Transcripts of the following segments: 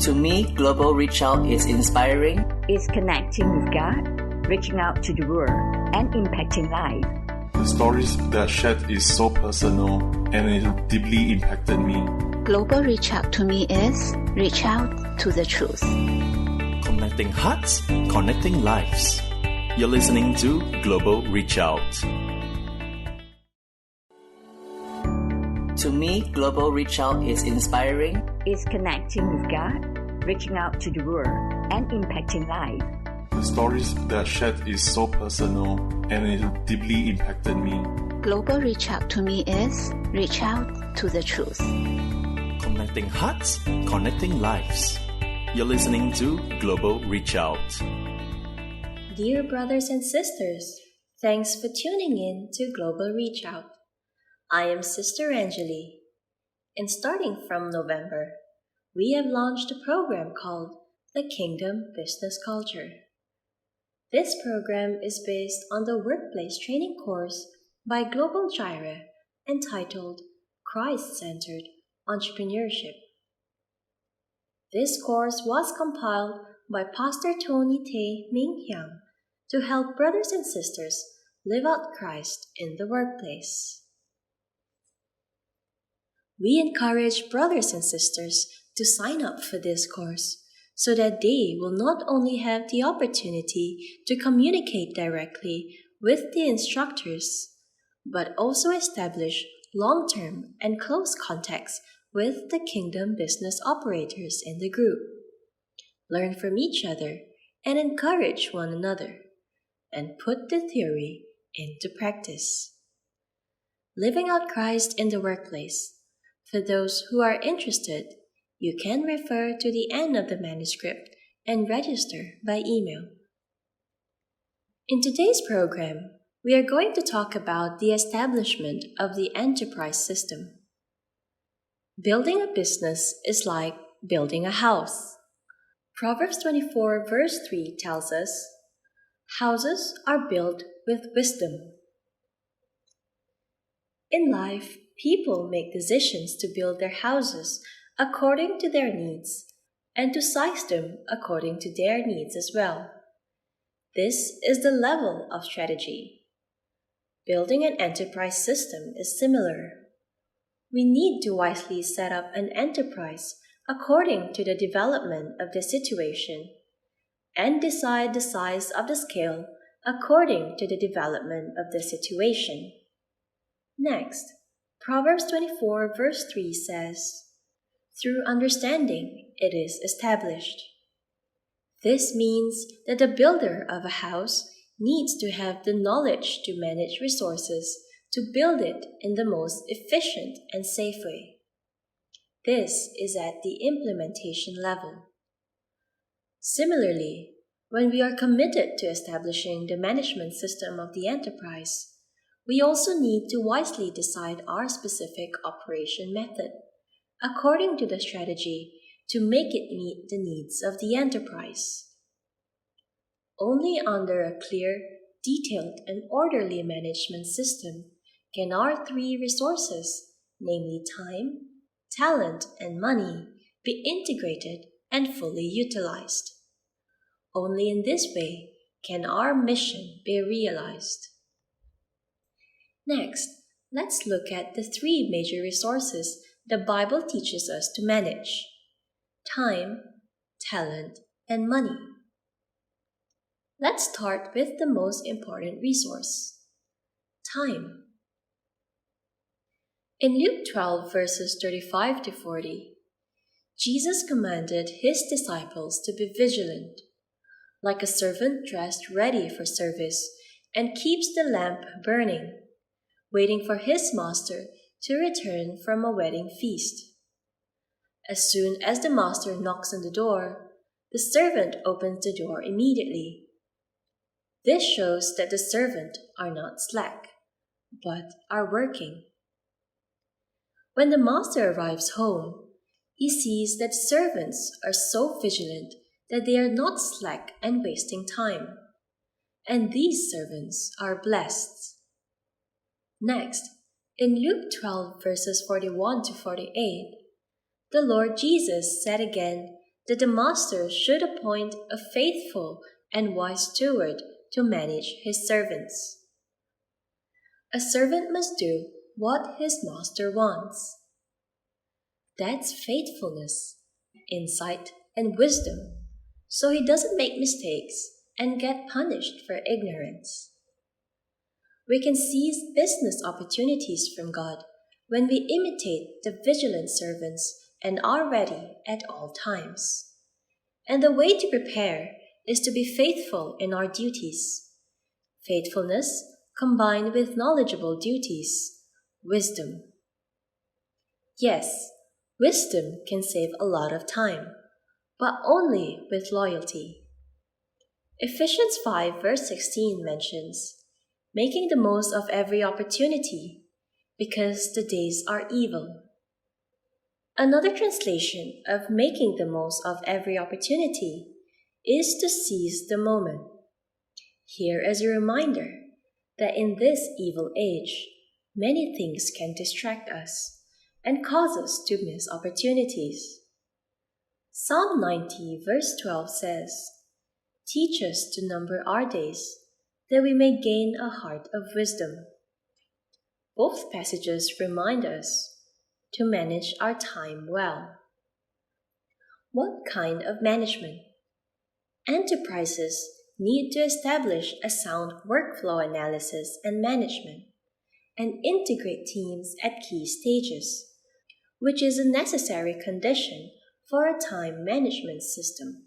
To me, Global Reach Out is inspiring. It's connecting with God, reaching out to the world, and impacting life. The stories that shared is so personal and it deeply impacted me. Global Reach Out to me is reach out to the truth. Connecting hearts, connecting lives. You're listening to Global Reach Out. To me, Global Reach Out is inspiring. It's connecting with God, reaching out to the world, and impacting life. The stories that shared is so personal and it deeply impacted me. Global Reach Out to me is reach out to the truth. Connecting hearts, connecting lives. You're listening to Global Reach Out. Dear brothers and sisters, thanks for tuning in to Global Reach Out. I am Sister Angeli, and starting from November, we have launched a program called the Kingdom Business Culture. This program is based on the workplace training course by Global Gyra entitled Christ-Centered Entrepreneurship. This course was compiled by Pastor Tony Tay Ming Hyang to help brothers and sisters live out Christ in the workplace. We encourage brothers and sisters to sign up for this course so that they will not only have the opportunity to communicate directly with the instructors, but also establish long-term and close contacts with the kingdom business operators in the group, learn from each other and encourage one another, and put the theory into practice. Living out Christ in the workplace. For those who are interested, you can refer to the end of the manuscript and register by email. In today's program, we are going to talk about the establishment of the enterprise system. Building a business is like building a house. Proverbs 24 verse 3 tells us, "Houses are built with wisdom." In life, people make decisions to build their houses according to their needs and to size them according to their needs as well. This is the level of strategy. Building an enterprise system is similar. We need to wisely set up an enterprise according to the development of the situation and decide the size of the scale according to the development of the situation. Next, Proverbs 24 verse 3 says, "Through understanding it is established." This means that the builder of a house needs to have the knowledge to manage resources to build it in the most efficient and safe way. This is at the implementation level. Similarly, when we are committed to establishing the management system of the enterprise, we also need to wisely decide our specific operation method according to the strategy to make it meet the needs of the enterprise. Only under a clear, detailed, and orderly management system can our three resources, namely time, talent, and money, be integrated and fully utilized. Only in this way can our mission be realized. Next, let's look at the three major resources the Bible teaches us to manage: time, talent, and money. Let's start with the most important resource: time. In Luke 12 verses 35 to 40, Jesus commanded his disciples to be vigilant, like a servant dressed ready for service and keeps the lamp burning, waiting for his master to return from a wedding feast. As soon as the master knocks on the door, the servant opens the door immediately. This shows that the servant are not slack, but are working. When the master arrives home, he sees that servants are so vigilant that they are not slack and wasting time, and these servants are blessed. Next, in Luke 12 verses 41 to 48, the Lord Jesus said again that the master should appoint a faithful and wise steward to manage his servants. A servant must do what his master wants. That's faithfulness, insight, and wisdom, so he doesn't make mistakes and get punished for ignorance. We can seize business opportunities from God when we imitate the vigilant servants and are ready at all times. And the way to prepare is to be faithful in our duties. Faithfulness combined with knowledgeable duties, wisdom. Yes, wisdom can save a lot of time, but only with loyalty. Ephesians 5 verse 16 mentions, making the most of every opportunity, because the days are evil. Another translation of making the most of every opportunity is to seize the moment. Here is a reminder that in this evil age, many things can distract us and cause us to miss opportunities. Psalm 90 verse 12 says, "Teach us to number our days, that we may gain a heart of wisdom." Both passages remind us to manage our time well. What kind of management? Enterprises need to establish a sound workflow analysis and management, and integrate teams at key stages, which is a necessary condition for a time management system.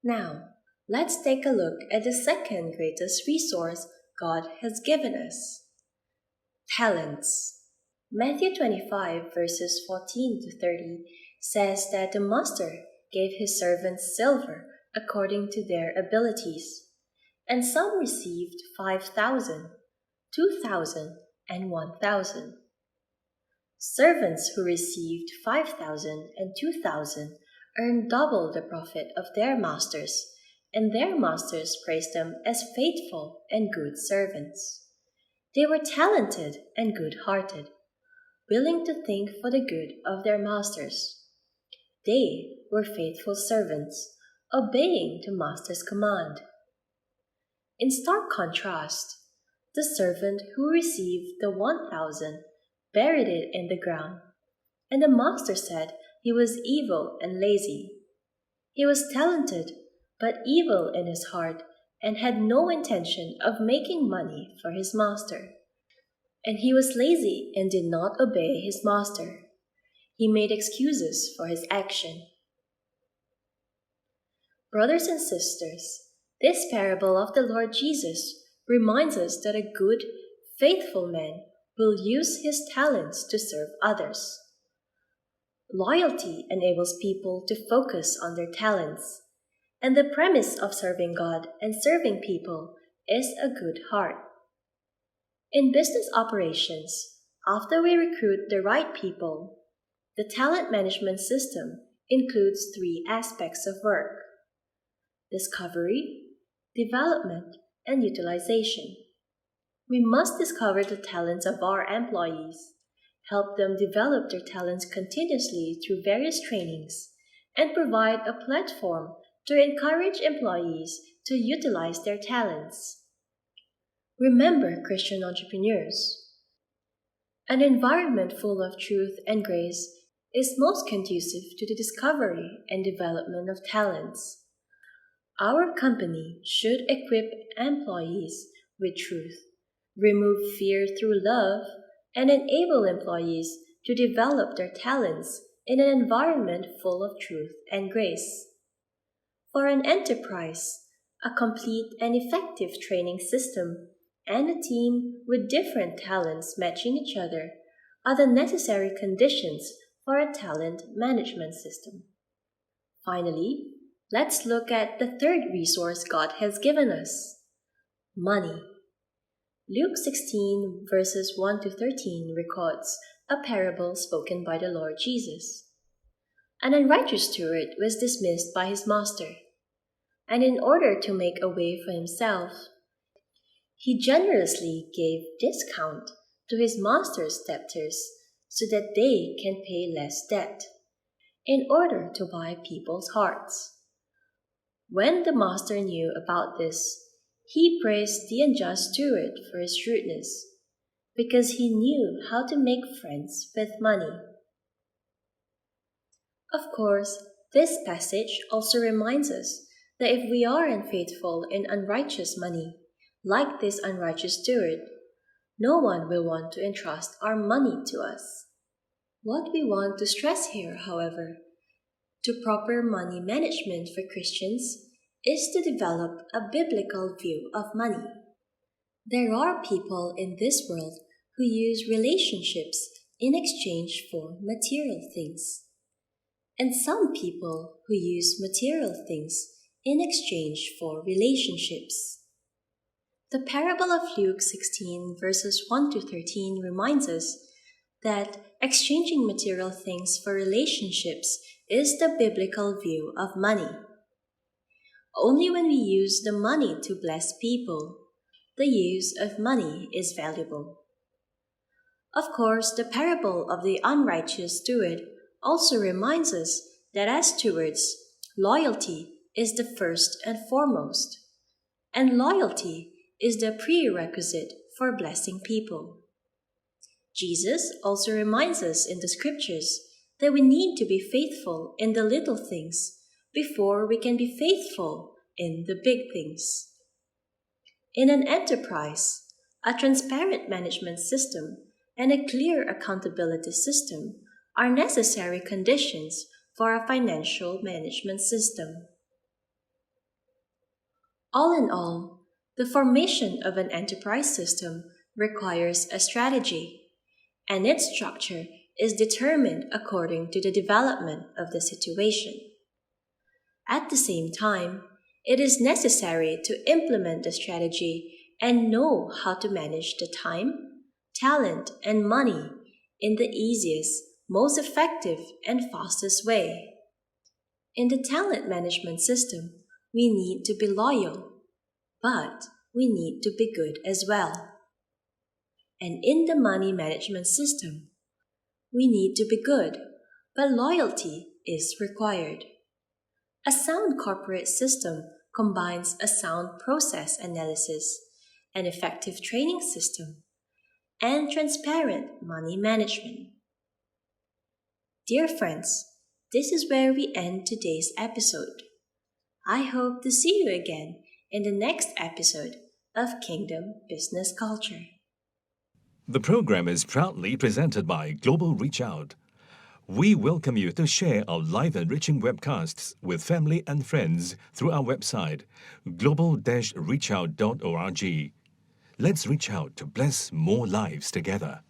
Now, let's take a look at the second greatest resource God has given us: talents. Matthew 25 verses 14 to 30 says that the master gave his servants silver according to their abilities, and some received 5,000, 2,000, and 1,000. Servants who received 5,000 and 2,000 earned double the profit of their masters, and their masters praised them as faithful and good servants. They were talented and good-hearted, willing to think for the good of their masters. They were faithful servants, obeying the master's command. In stark contrast, the servant who received the 1,000 buried it in the ground, and the master said he was evil and lazy. He was talented, but evil in his heart, and had no intention of making money for his master. And he was lazy and did not obey his master. He made excuses for his action. Brothers and sisters, this parable of the Lord Jesus reminds us that a good, faithful man will use his talents to serve others. Loyalty enables people to focus on their talents, and the premise of serving God and serving people is a good heart. In business operations, after we recruit the right people, the talent management system includes 3 aspects of work: discovery, development, and utilization. We must discover the talents of our employees, help them develop their talents continuously through various trainings, and provide a platform to encourage employees to utilize their talents. Remember, Christian entrepreneurs, an environment full of truth and grace is most conducive to the discovery and development of talents. Our company should equip employees with truth, remove fear through love, and enable employees to develop their talents in an environment full of truth and grace. For an enterprise, a complete and effective training system and a team with different talents matching each other are the necessary conditions for a talent management system. Finally, let's look at the third resource God has given us: money. Luke 16 verses 1 to 13 records a parable spoken by the Lord Jesus. An unrighteous steward was dismissed by his master, and in order to make a way for himself, he generously gave discount to his master's debtors so that they can pay less debt. in order to buy people's hearts. When the master knew about this, he praised the unjust steward for his shrewdness, because he knew how to make friends with money. Of course, this passage also reminds us that if we are unfaithful in unrighteous money, like this unrighteous steward, no one will want to entrust our money to us. What we want to stress here, however, to proper money management for Christians is to develop a biblical view of money. There are people in this world who use relationships in exchange for material things, and some people who use material things in exchange for relationships. The parable of Luke 16 verses 1 to 13 reminds us that exchanging material things for relationships is the biblical view of money. Only when we use the money to bless people, the use of money is valuable. Of course, the parable of the unrighteous steward also reminds us that as stewards, loyalty is the first and foremost, and loyalty is the prerequisite for blessing people. Jesus also reminds us in the scriptures that we need to be faithful in the little things before we can be faithful in the big things. In an enterprise, a transparent management system and a clear accountability system are necessary conditions for a financial management system. All in all, the formation of an enterprise system requires a strategy, and its structure is determined according to the development of the situation. At the same time, it is necessary to implement the strategy and know how to manage the time, talent, and money in the easiest, most effective, and fastest way. In the talent management system, we need to be loyal, but we need to be good as well. And in the money management system, we need to be good, but loyalty is required. A sound corporate system combines a sound process analysis, an effective training system, and transparent money management. Dear friends, this is where we end today's episode. I hope to see you again in the next episode of Kingdom Business Culture. The program is proudly presented by Global Reach Out. We welcome you to share our live enriching webcasts with family and friends through our website, global-reachout.org. Let's reach out to bless more lives together.